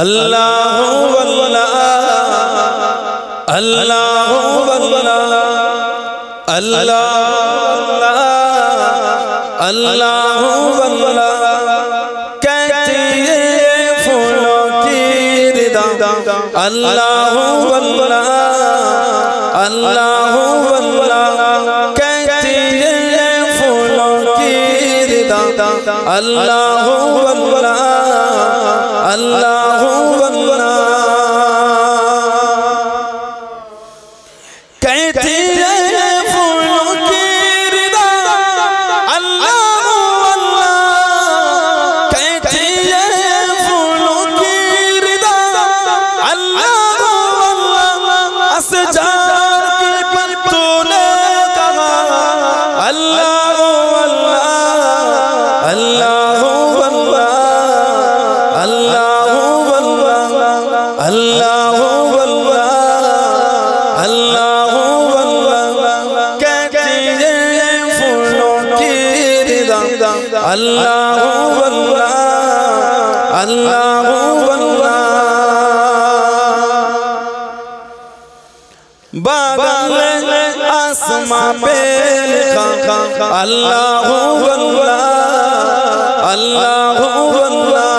अल्लाह वल्लाह अल्लाह वल्लाह अल्लाह अल्लाह वल्लाह कहती है फूलों की रिदा अल्लाह वल्लाह अल्लाह वल्लाह कहती है फूलों की रिदा अल्लाह वल्लाह अल्लाह वल्लाह कहती है फूलों की रिदा अल्लाह वल्लाह कहती है फूलों की रिदा अल्लाह वल्लाह असजार की पत्तों ने कहा अल्लाह वल्लाह अल्लाह वल्लाह अल्लाह वल्लाह अल्लाह वल्लाह अल्लाह वल्लाह कहती है फूलों की रिदा अल्लाह वल्लाह अल्लाह वल्लाह बादल आसमां पे लिखा अल्लाह वल्लाह अल्लाह वल्लाह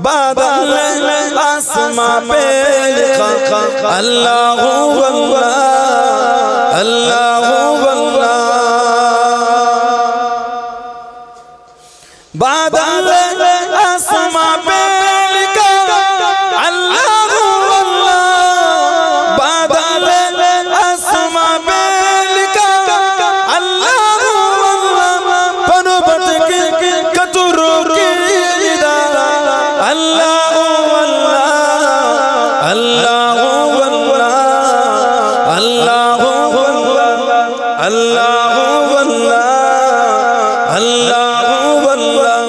बादल आसमां पे लिखा अल्लाह वल्लाह अल्लाह वल्लाह बादल आसमां पे लिखा अल्लाह वल्लाह बादल आसमां पे लिखा अल्लाह वल्लाह पर्वत के कतरों की निदा अल्लाह वल्लाह अल्लाह वल्लाह अल्लाह वल्लाह अल्लाह वल्लाह अल्लाह वल्लाह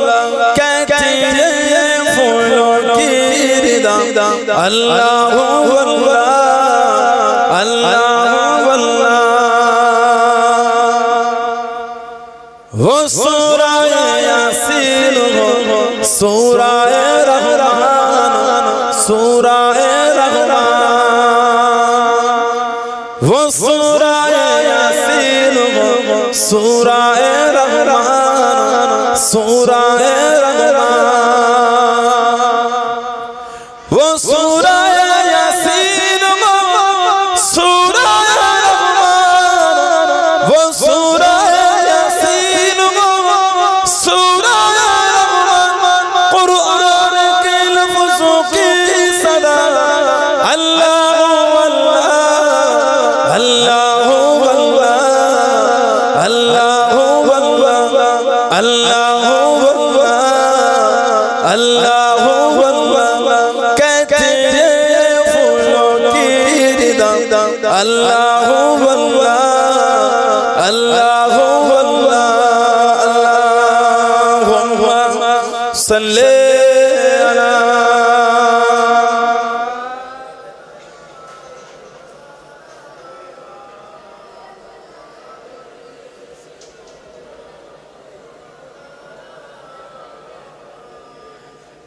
कहती है फूलों की रिदा अल्लाह वल्लाह अल्लाह वल्लाह वो सूरा यासीन हो सूरा रहमान सूरा रहमान वो सूरा यासीन हो सूरा रहमान सूरा रहमान वो सूरा यासीन हो सूरा रहमान वो सूरा यासीन हो सूरा रहमान कुरान के लफ्ज़ों की सदा अल्लाह वल्लाह अल्लाह वल्लाह अल्लाह वल्लाह अल्लाह वल्लाह अल्लाह वल्लाह कहती है फूलों की रिदा अल्लाह वल्लाह अल्लाह वल्लाह अल्लाहुम्मा सल्ली अला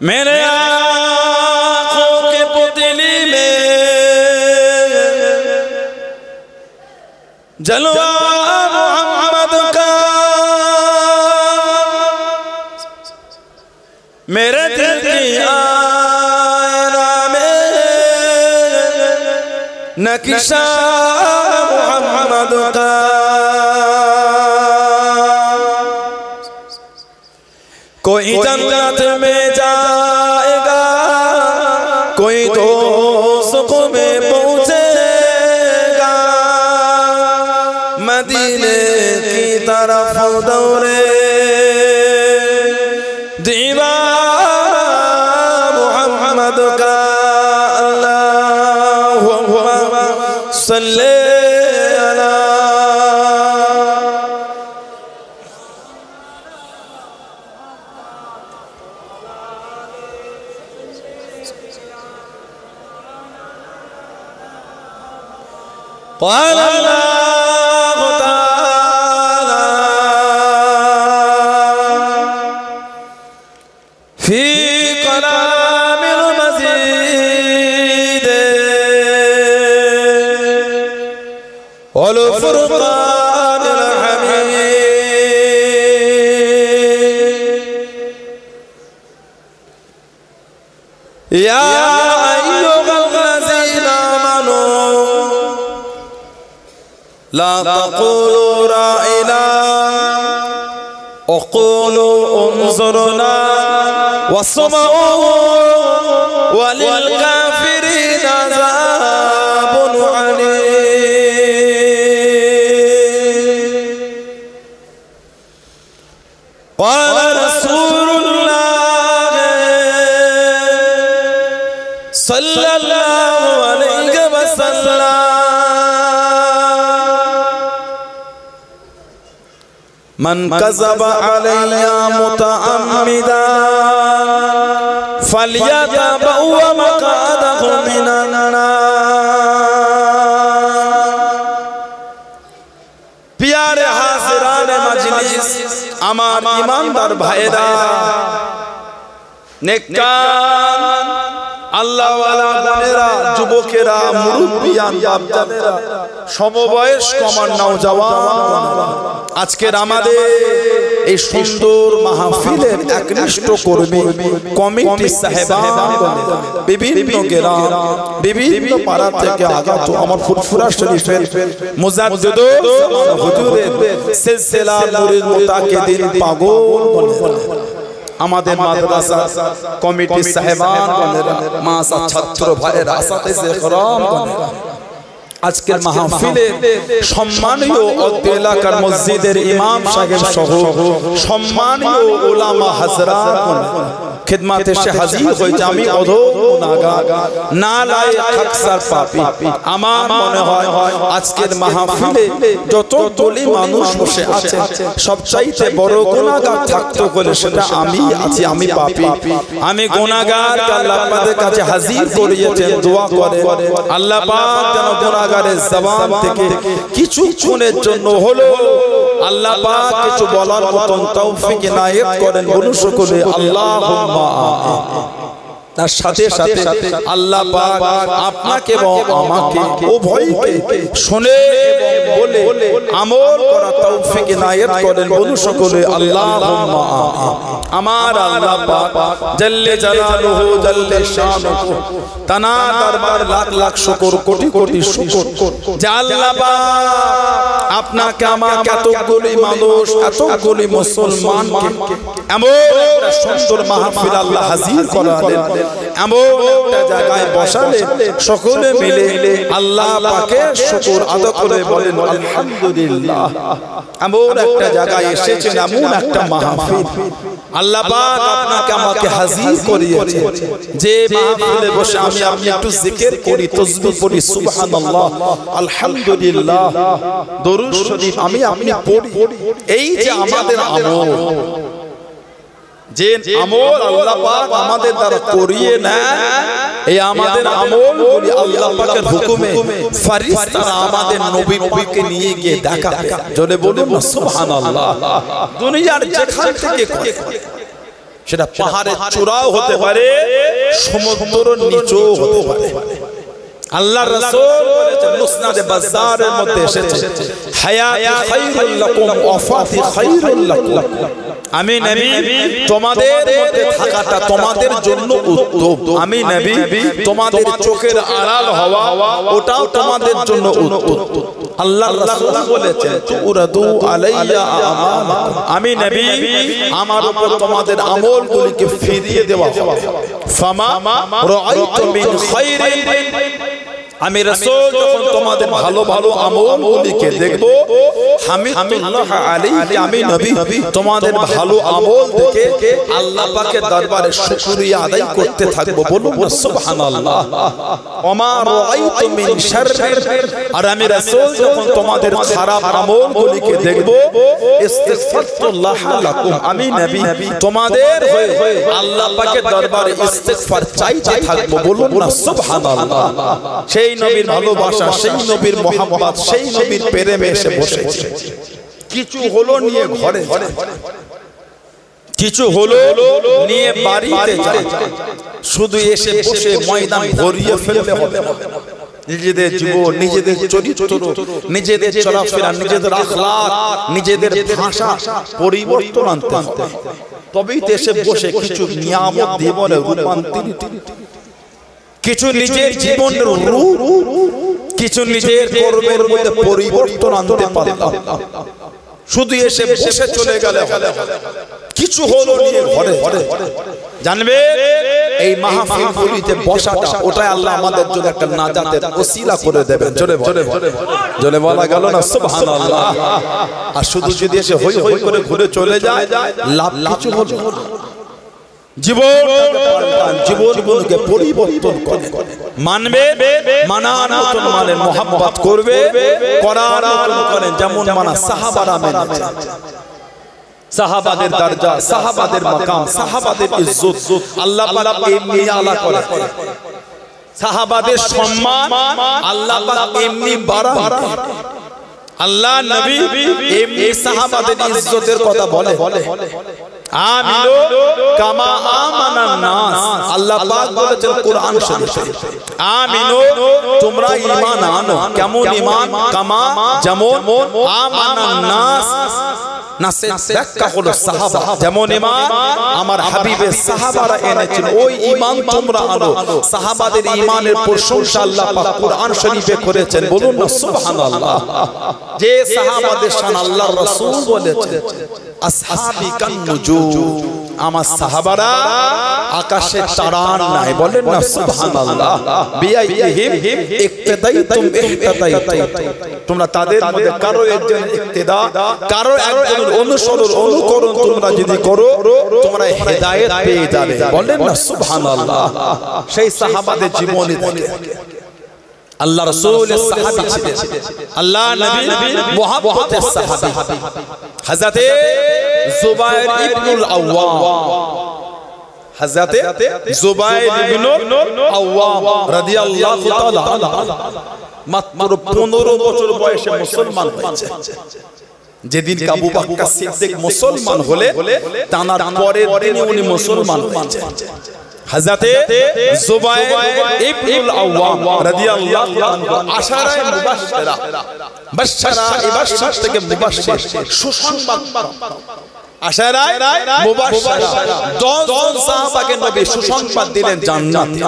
मेरे आँखों के पुतली में जलवा मोहम्मद का मेरे दिल की आईना में नक्शा मोहम्मद का कोई जन्नत में जाएगा कोई दोज़ख में पहुंचेगा मदीने की तरफ दौड़े दीवार मोहम्मद का अल्लाहुम्मा सल्ली अला क़ाल अल्लाहु तआला في كلام المزيد والفرقان الحميد يا أيها الذين آمنوا لا تقولوا راعنا وقولوا انظرنا واسمعوا وللكافرين عذاب عليم قال رسول الله صلى الله عليه وسلم من كذب علي متعمدا فليتبوأ مقعده من النار प्यारे हाज़िरान मजलिस আমার ईमानदार भाईरा नेककार আল্লাহ ওয়ালা বোনেরা যুবকেরা মুরব্বিয়ান বাপজানেরা সমবয়স্ক আমার নওজওয়ান আজকের আমাদের এই সুন্দর মাহফিলের একনিষ্ঠ কর্মী কমিটি সাহেবান বিভিন্ন গ্রাম বিভিন্ন পাড়া থেকে আগত আমার ফুরফুরা শরীফের মুজাদ্দিদ হুজুরের সিলসিলা মুরিদ মুতাকিদিন পাগল বলে আমাদের মাদ্রাসা কমিটি সাহেবান মাসা ছাত্র ভাইয়েরা আসাতিজে کرام আজকের মাহফিলে সম্মানীয় অত্র এলাকার মসজিদের ইমাম সাহেব সহ সম্মানীয় উলামা হযরত খিদমতে সে হাজির হয়েছে আমি অধম গুনাহগার নালায়েক আকসার পাপী আমার মনে হয় আজকের মাহফিলে যত দলি মানুষ বসে আছে সবচাইতে বড় গুনাহগার থাকতো বলে সেটা আমি আছি আমি পাপী আমি গুনাহগার আল্লাহ পাকের কাছে হাজির করিয়েছেন দোয়া করে আল্লাহ পাক যেন গুনাহগারের জবান থেকে কিছুক্ষণের জন্য হলো আল্লাহ পাক কিছু বলার মতন তৌফিক ইনায়েত করেন বলুন সকলে আল্লাহুম্মা আমিন তার সাথে সাথে আল্লাহ পাক আপনাকে এবং আমাকে উভয়কে শুনে এবং বলে আমল করা তৌফিক ইনায়েত করেন বলুন সকলে আল্লাহুম্মা আমিন আমার আল্লাহ পাক জাল্লে জালালুহু জাল্লে শানুহু তানা দরবার লাখ লাখ শুকর কোটি কোটি শুকর যে আল্লাহ পাক আপনাকে আমাকে এতগুলি মানুষ এতগুলি মুসলমানকে এমন একটা সুন্দর মাহফিল আল্লাহ হাজির করালেন এমন একটা জায়গায় বসালে সকলে মিলে আল্লাহ পাকের শুকর আদা করে বলেন আলহামদুলিল্লাহ এমন একটা জায়গায় এসেছেন এমন একটা মাহফিল আল্লাহ পাক আপনাকে আমাকে হাজির করিয়েছে যে মাহফিলে বসে আমি আপনি একটু জিকির করি তাসবিহ পড়ি সুবহানাল্লাহ আলহামদুলিল্লাহ দরুদ শরীফ আমি আপনি পড়ি এই যে আমাদের আমল যে আমল আল্লাহ পাক আমাদের দ্বারা করিয়ে নেন এই আমাদের আমলগুলি আল্লাহ পাকের হুকুমে ফেরেশতারা আমাদের নবীকে নিয়ে গিয়ে দেখাবে জোরে বলুন না সুবহানাল্লাহ দুনিয়ার যেখান থেকে করে সেটা পাহাড়ের চূড়াও হতে পারে সমুদ্রের নিচেও হতে পারে আল্লাহর রাসূল বলেছেন মুসনাদে বাজারের মধ্যে এসেছে হায়াতি খায়রুল লাকুম ওয়াফাতি খায়রুল লাকুম আমি নবী তোমাদের মধ্যে থাকাটা তোমাদের জন্য উত্তম আমি নবী তোমাদের চোখের আড়াল হওয়া ওটাও তোমাদের জন্য উত্তম আল্লাহর রাসূল বলেছেন তুরাদু আলাইয়া আমালাকুম আমি নবী আমার উপর তোমাদের আমলগুলিকে ফিরিয়ে দেওয়া হবে ফামা রাআইতু মিন খায়রিন আমি রাসূল যখন তোমাদের ভালো ভালো আমলগুলিকে দেখব হামিদুল্লাহ আলাইহি আমি নবী তোমাদের ভালো আমল দেখে আল্লাহ পাকের দরবারে শুকরিয়া আদায় করতে থাকব বলুন না সুবহানাল্লাহ ওমা রাআইতু মিন শাররিন আর আমি রাসূল যখন তোমাদের খারাপ আমলগুলিকে দেখব ইস্তিগফারুল্লাহ লাকুম আমি নবী তোমাদের হয়ে আল্লাহ পাকের দরবারে ইস্তিগফার চাইতে থাকব বলুন না সুবহানাল্লাহ সেই নবীর ভালোবাসা সেই নবীর মহব্বত সেই নবীর প্রেমে এসে বসেছে কিছু হলো নিয়ে ঘরে কিছু হলো নিয়ে বাড়িতে যায়, শুধু এসে বসে ময়দান ভরিয়ে ফেললে হবে না। নিজেদের জীবন, নিজেদের চরিত্র, নিজেদের চলাফেরা, নিজেদের আখলাক, নিজেদের ভাষা পরিবর্তন আনতে হবে। তবেই তো এসে বসে কিছু নিয়ামত জীবনে রূপান্তরিত, কিছু নিজের জীবনের রূপ, কিছু নিজের কর্মের মধ্যে পরিবর্তন আনতে পারলাম। শুধু এসে বসে চলে গেলে কিছু হলো নিয়ে ঘরে জানবে এই মাহফিলগুলিতে বসাটা, ওটাই আল্লাহ আমাদের জন্য একটা নাজাতের ওসিলা করে দেবেন। জোরে বলা গেল না সুবহানাল্লাহ। আর শুধু যদি এসে হই হই করে ঘুরে চলে যায়, লাভ কিছু হলো? জীবনকে পরিবর্তন করে মানবে, মানার মতন মানে মোহাব্বত করবে, করার মতন করেন। যেমন মানা সাহাবারা মেনেছে, সাহাবাদের দরজা, সাহাবাদের মাকাম, সাহাবাদের ইজ্জত আল্লাহ পাক এমনি আলা করে। সাহাবাদের সম্মান আল্লাহ পাক এমনি বাড়ান। আল্লাহ নবী এমনি সাহাবাদের ইজ্জতের কথা বলে, আমিনু কামা আমানান নাস। আল্লাহ পাক বলেছেন কোরআন শরীফে, আমিনু তোমরা ঈমান আনো। কেমন ঈমান? কামা যেমন আমানান নাস, নাসের ব্যাখ্যা হলো সাহাবা। যেমন ঈমান আমার হাবিবের সাহাবারা এনেছিল, ওই ঈমান তোমরা আনো। সাহাবাদের ঈমানের প্রশংসা আল্লাহ পাক কোরআন শরীফে করেছেন। বলুন না সুবহানাল্লাহ। যে সাহাবাদের শান আল্লাহর রাসূল বলেছেন আসহাবি কান নুজুম, আমার সাহাবারা আকাশের তারার নাই। বলেন না সুবহানাল্লাহ। বিআইহিম ইক্তাদাইতুম ইহতাদাইতুম, তোমরা তাদের মধ্যে কারো একজন ইক্তেদা, কারো একজন অনুসরণ, অনুকরণ তোমরা যদি করো, তোমরা হেদায়েত পেয়ে যাবে। বলেন না সুবহানাল্লাহ। সেই সাহাবাদের জীবনী দেখে আল্লাহ রাসূলের সাহাবী ছিলেন, আল্লাহ নবী মুহাব্বতের সাহাবী হযরতে যুবাইর ইবনুল আওয়াম। হযরতে যুবাইর ইবনুল আওয়াম রাদিয়াল্লাহু তাআলা মাত্র 15 বছর বয়সে মুসলমান হয়েছে। যেদিন আবু বকর সিদ্দিক মুসলমান হলে তার পরের দিনই উনি মুসলমান হয়েছে। হযরতে যুবাইর ইবনুল আওয়াম রাদিয়াল্লাহু আনহু আশারায়ে মুবাশশিরা, বাশশারা ইবাশশার থেকে মুবাশশির, সুসংবাদ। আশারায়ে মুবাশশিরা 10 জন সাহাবাকে নবী সুসংবাদ দিলেন জান্নাতি।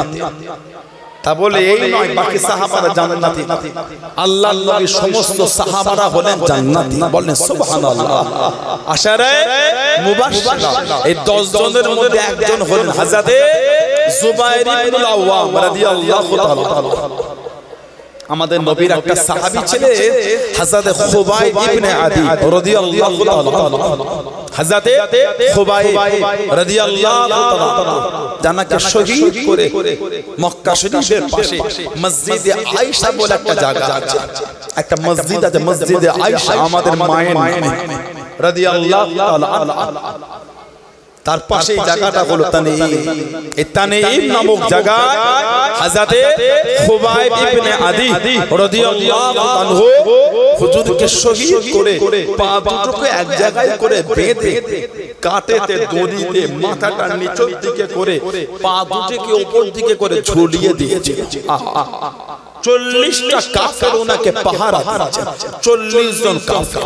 তা বলে এই নয় বাকি সাহাবারা জান্নাতি, আল্লাহর নবী সমস্ত সাহাবারা হলেন জান্নাতি। বলেন সুবহানাল্লাহ। আশারায়ে মুবাশশিরা এই 10 জনের মধ্যে একজন হলেন হযরতে যুবাইর ইবনুল আওয়াম রাদিয়াল্লাহু তাআলা। আমাদের নবীর একটা সাহাবী ছিলেন হযরতে খুবাইব ইবনে আদি রাদিয়াল্লাহু তাআলা। হযরতে খুবাইব রাদিয়াল্লাহু তাআলা জানাকে শহীদ করে মক্কা শরীফের পাশে মসজিদে আয়েশা বলে একটা জায়গা আছে, একটা মসজিদ আছে, মসজিদে আয়েশা আমাদের মায়ের নাম রাদিয়াল্লাহু তাআলা। তার পাশে এই জায়গাটা হলো তানঈম। এই তানঈম নামক জায়গায় হযরতে খুবাইব ইবনে আদি রাদিয়াল্লাহু আনহু হুজুরকে শহীদ করে পা দুটোকে এক জায়গায় করে বেঁধে কাটেতে দড়িতে মাথাটা নিচের দিকে করে পা দুটোকে উপর দিকে করে ঝুলিয়ে দিয়েছে। 40টা কাফের ওনাকে পাহারা দিয়েছে, 40 জন কাফের।